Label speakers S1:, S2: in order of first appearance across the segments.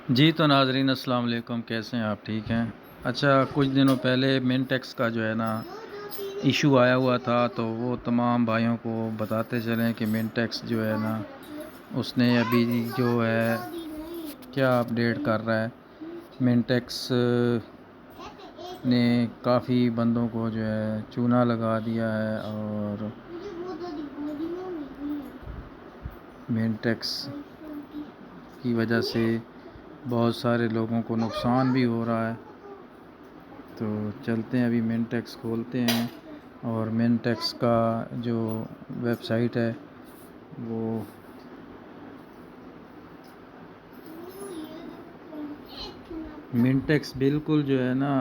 S1: जी तो नाज़रीन अस्सलाम वालेकुम, कैसे हैं आप? ठीक हैं। अच्छा, कुछ दिनों पहले मिनटेक्स का जो है ना इशू आया हुआ था, तो वो तमाम भाइयों को बताते चलें कि मिनटेक्स जो है ना उसने अभी जो है क्या अपडेट कर रहा है। मिनटेक्स ने काफ़ी बंदों को जो है चूना लगा दिया है और मिनटेक्स की वजह से बहुत सारे लोगों को नुकसान भी हो रहा है। तो चलते हैं, अभी मिनटेक्स खोलते हैं और मिनटेक्स का जो वेबसाइट है वो मिनटेक्स बिल्कुल जो है ना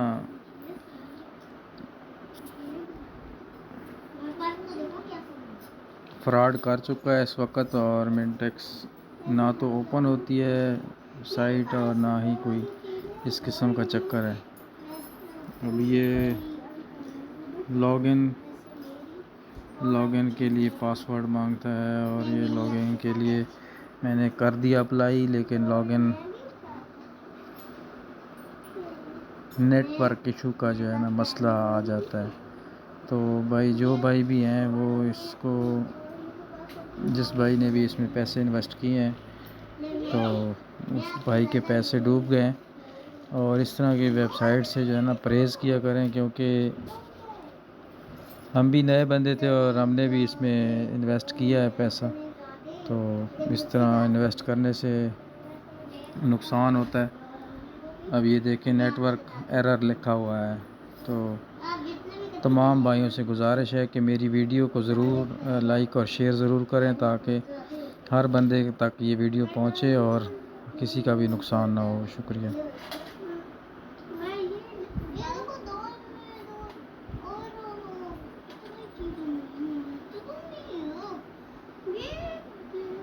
S1: फ्रॉड कर चुका है इस वक्त। और मिनटेक्स ना तो ओपन होती है साइट और ना ही कोई इस किस्म का चक्कर है। अब ये लॉगिन के लिए पासवर्ड मांगता है और ये लॉगिन के लिए मैंने कर दिया अप्लाई, लेकिन लॉगिन नेटवर्क इशू का जो है ना मसला आ जाता है। तो भाई जो भाई भी हैं वो इसको, जिस भाई ने भी इसमें पैसे इन्वेस्ट किए हैं तो उस भाई के पैसे डूब गए हैं। और इस तरह की वेबसाइट से जो है ना परहेज़ किया करें, क्योंकि हम भी नए बंदे थे और हमने भी इसमें इन्वेस्ट किया है पैसा। तो इस तरह इन्वेस्ट करने से नुकसान होता है। अब ये देखें, नेटवर्क एरर लिखा हुआ है। तो तमाम भाइयों से गुजारिश है कि मेरी वीडियो को ज़रूर लाइक और शेयर ज़रूर करें, ताकि हर बंदे तक ये वीडियो पहुँचे और किसी का भी नुकसान ना हो। शुक्रिया।